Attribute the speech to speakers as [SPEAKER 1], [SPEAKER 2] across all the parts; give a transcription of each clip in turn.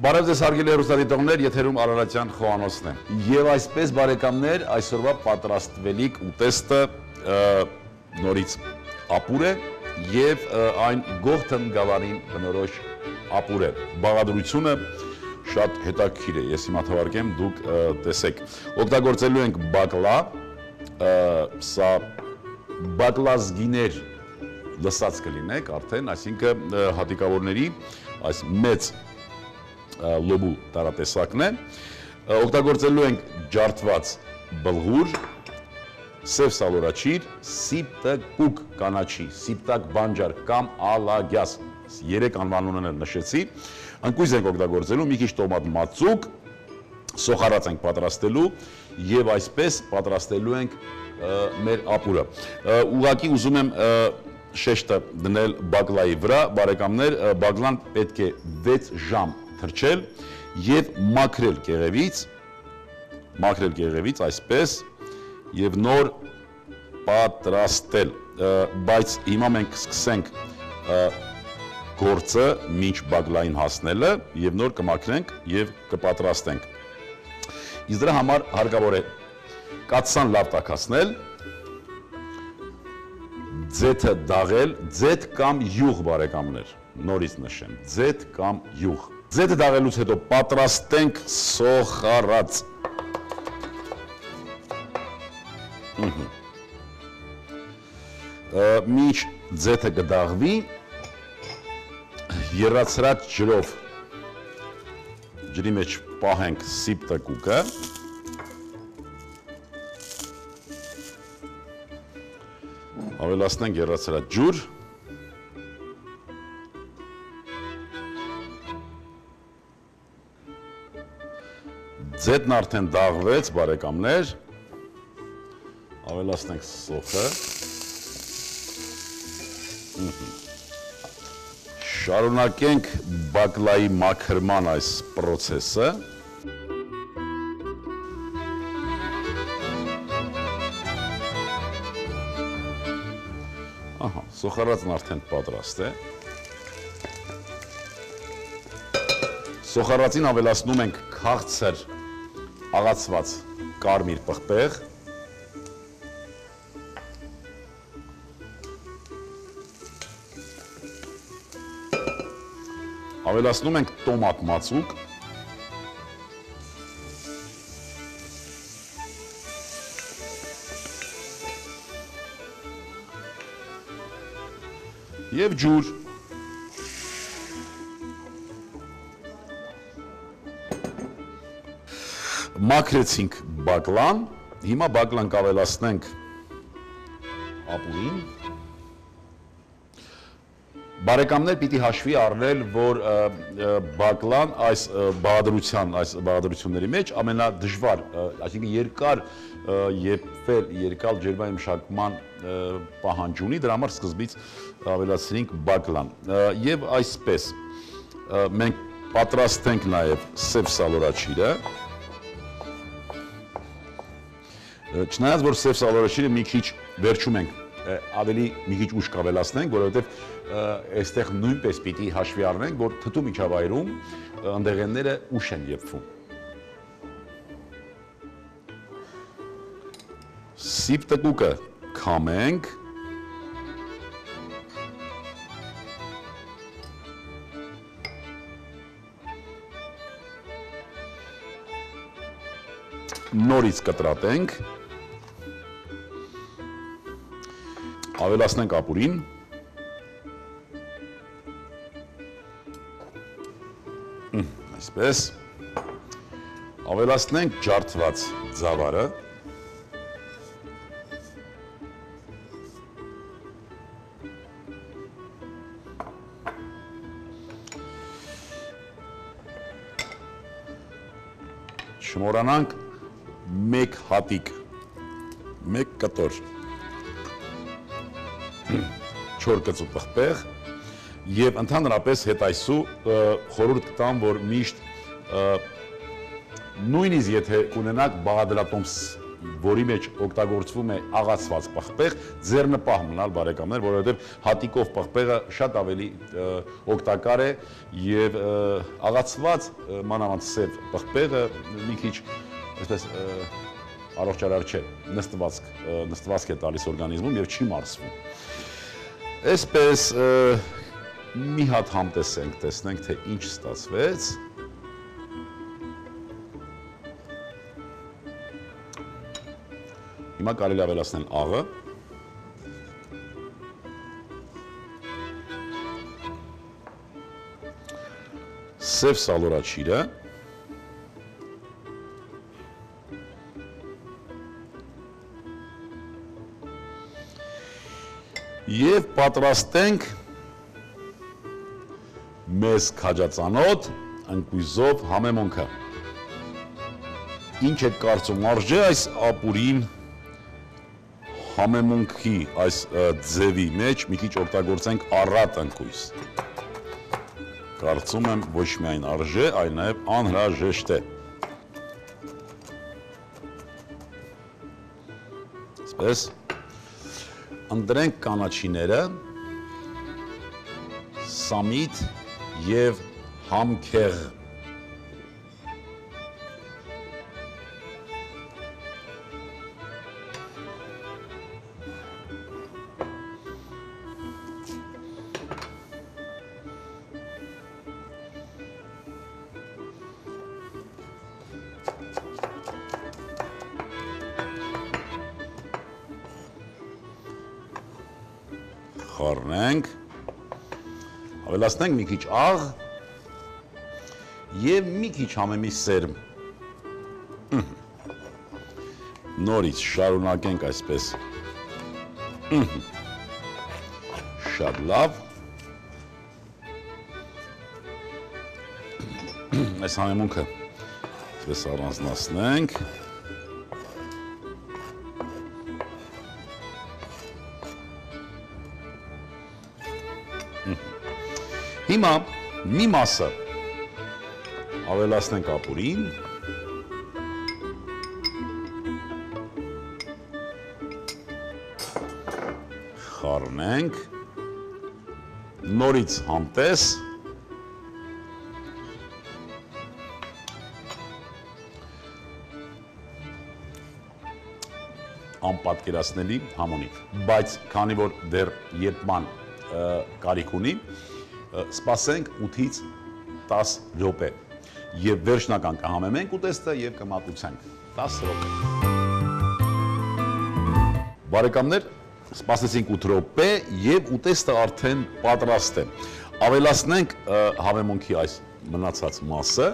[SPEAKER 1] Բարև ձեզ հարգելի հեռուստադիտողներ, եթերում Արարատյան խոհանոցն է։ Եվ այսպես բարեկամներ, այսօրվա պատրաստվելիք ուտեստը նորից ապուր է եւ այն գողթն գավառին բնորոշ ապուր է։ Բաղադրությունը շատ հետաքրքիր է, ես հիմա թվարկեմ, դուք տեսեք։ Օգտագործելու ենք բակլա, սա բակլազգիներ լսած կլինեք արդեն, այսինքն հատիկավորների այս մեծ լոբու տարատեսակն է, օգտագործելու ենք ջարդված բլղուր, սև սալորաչիր, սիպտակուկ կանաչի, սիպտակ բանջար կամ ալագյաս, 3 անվանումներ նշեցի, ընկույզ ենք օգտագործելու, մի քիչ տոմատ մածուկ, սոխարած ենք պատրաստելու եւ այսպես պատրաստելու ենք մեր ապուրը։ Ուղղակի ուզում եմ շեշտը դնել բակլայի վրա, բարեկամներ, բակլան պետք է 6 ժամ թրջել եւ մաքրել կեղևից այսպես եւ նոր պատրաստել, բայց հիմա մենք սկսենք գործը մինչ բակլային հասնելը եւ նոր կմաքրենք եւ կպատրաստենք։ Իսկ դրա համար հարկավոր է կաթսան լավ տաքացնել, ձեթը դաղել, ձեթ կամ յուղ բարեկամներ, նորից նշեմ, ձեթ կամ յուղ։ Ձեթը դաղելուց հետո պատրաստենք սոխարած։ Մինչ ձեթը կդաղվի, եռացրած ջրով ջրի մեջ պահենք սիպտակուկը, ավելացնենք եռացրած ջուր, ձետն արդեն դաղվեց, բարեկամներ, ավելացնենք սոխը, շարունակենք բակլայի մաքրման այս պրոցեսը, սոխարածն արդեն պատրաստ է, սոխարածին ավելացնում ենք քաղցր աղացված կարմիր պղպեղ, ավելացնում ենք տոմատ մածուկ, եւ ջուր, մաքրեցինք բակլան, հիմա բակլան կավելացնենք ապուրին։ Բարեկամներ պիտի հաշվի առնել, որ բակլան այս բաղադրությունների մեջ ամենադժվար, այսինքն երկար երկալ ջերմային մշակման պահանջ ունի, դրա համար սկզբից ավելացրինք բակլան։ Եվ այսպես մենք պատրաստենք նաև սև սալորաչիրը, չնայած որ սև սալորաչիրը մի քիչ վերջում ենք ավելի մի քիչ ուշ կավելացնենք, որովհետև այստեղ նույնպես պիտի հաշվի առնենք, որ թթու միջավայրում ընդեղենները ուշ են եփվում։ Սիպտակուկը քամենք, նորից կտրատենք, ավելացնենք ապուրին, այսպես, ավելացնենք ջարդված ձավարը, չմոռանանք 1 հատիկ, 1 կտոր չոր կծու պղպեղ եւ ընդհանրապես հետայսու խորհուրդ կտամ, որ միշտ նույնիսկ եթե ունենաք բաղադրատոմս որի մեջ օգտագործվում է աղացված պղպեղ, ձեռնպահ մնալ բարեկամներ, որովհետև հատիկով պղպեղը շատ ավելի օգտակար է եւ աղացված մանավանդ սև պղպեղը մի քիչ այսպես առողջարար չէ, նստվածք է տալիս օրգանիզմում եւ չի մարսվում։ Այսպես մի հատ համտեսենք, տեսնենք թե ինչ ստացվեց։ Հիմա կարելի ավելացնել աղը, սև սալորաչիրը, եւ պատրաստենք մեզ քաջածանոթ ընկույզով համեմունքը։ Ինչ եք կարծում, արժե այս ապուրին համեմունքի այս ձևի մեջ մի քիչ օգտագործենք առատ ընկույզ։ Կարծում եմ ոչ միայն արժե, այլ նաև անհրաժեշտ է։ Այսպես ընտրենք կանաչիները, սամիտ եւ համքեղ։ Խառնենք, ավելացնենք մի քիչ աղ եւ մի քիչ համեմի սերմ։ Նորից շարունակենք այսպես։ Շատ լավ։ Այս համեմունքը այսպես առանձնացնենք։ Հիմա մի մասը ավելացնենք ապուրին, խառնենք, նորից համտես, անպատկերացնելի համոնի, բայց քանի որ դեռ եփման կարիք ունի, սպասենք 8-ից 10 րոպե եւ վերջնական կհամեմենք ուտեստը եւ կմատուցենք 10 րոպե։ Բարեկամներ, սպասեցինք 8 րոպե եւ ուտեստը արդեն պատրաստ է։ Ավելացնենք համեմունքի այս մնացած մասը։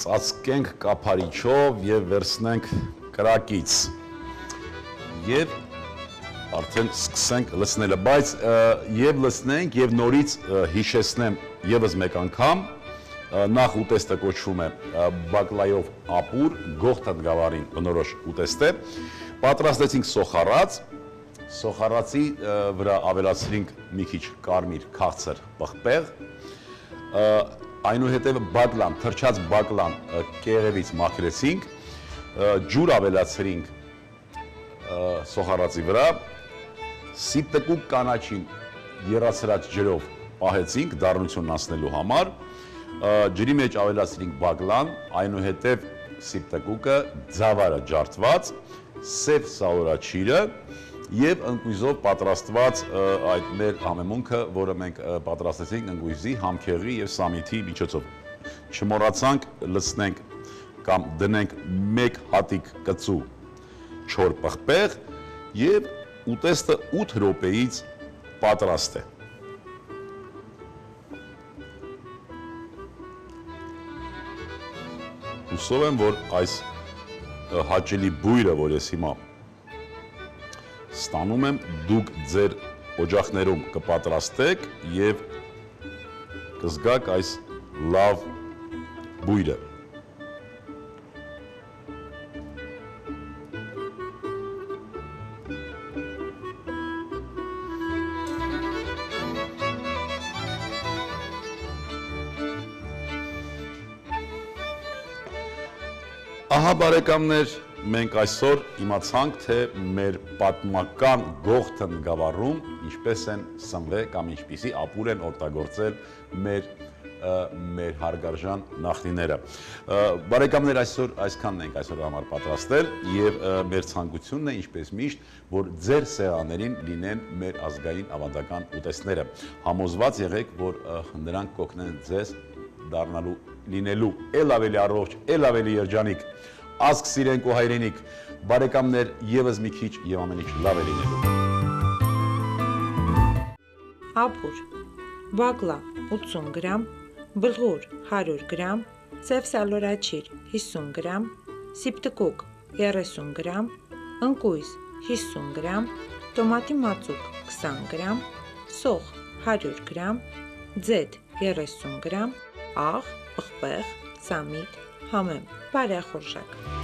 [SPEAKER 1] Ծածկենք կափարիչով եւ վերցնենք կրակից եւ արդեն սկսենք լցնելը, բայց եւ լցնենք եւ նորից հիշեցնեմ եւս մեկ անգամ, նախ ուտեստը կոչվում է բակլայով ապուր, գողթ գավառին բնորոշ ուտեստ է, պատրաստեցինք սոխառաց, սոխառացի վրա ավելացրինք մի քիչ կարմիր քաղցր պղպեղ, այնուհետև բակլան, թրջած բակլան կեղևից մաքրեցինք, ջուր ավելացրինք սոխառացի վրա, սիպտկուկ կանաչին եռացրած ջրով պահեցինք դառնությունն անցնելու համար, ջրի մեջ ավելացրինք բակլան, այնուհետև սիպտկուկը, ձավարը ջարդված, սև սալորաչիրը եւ ընկույզով պատրաստված այդ մեր համեմունքը, որը մենք պատրաստեցինք ընկույզի, համքեղի եւ սամիթի միջոցով։ Չմոռացանք լցնենք կամ դնենք 1 հատիկ կծու չոր պղպեղ եւ ուտեստը 8 րոպեից պատրաստ է։ Հուսով եմ, որ այս հաճելի բույրը, որ ես հիմա ստանում եմ, դուք ձեր օջախներում կպատրաստեք եւ կզգաք այս լավ բույրը։ Ահա բարեկամներ, մենք այսօր իմացանք, թե մեր պատմական գողթն գավառում ինչպես են սնվել կամ ինչպիսի ապուր են օգտագործել մեր հարգարժան նախնիները։ Բարեկամներ, այսօր այսքանն ենք այսօր համար պատրաստել եւ մեր ցանկությունն է ինչպես միշտ, որ ձեր սեղաններին լինեն մեր ազգային ավանդական ուտեստները։ Համոզված եղեք, որ նրանք կօգնեն ձեզ դառնալու լինելու ել ավելի առողջ, ել ավելի երջանիկ, ազգ սիրենք ու հայրենիք, բարեկամներ եւս մի քիչ եւ ամեն ինչ լավ է լինելու։
[SPEAKER 2] Ապուր, բակլա 80 գրամ, բլղուր 100 գրամ, սև սալորաչիր 50 գրամ, սիպտկուկ 30 գրամ, ընկույզ 50 գրամ, տոմատի մածուկ 20 գրամ, սոխ 100 գրամ, ձեթ 30 գրամ, աղ, պղպեղ, սամիտ, համեմ, բարեխորժակ։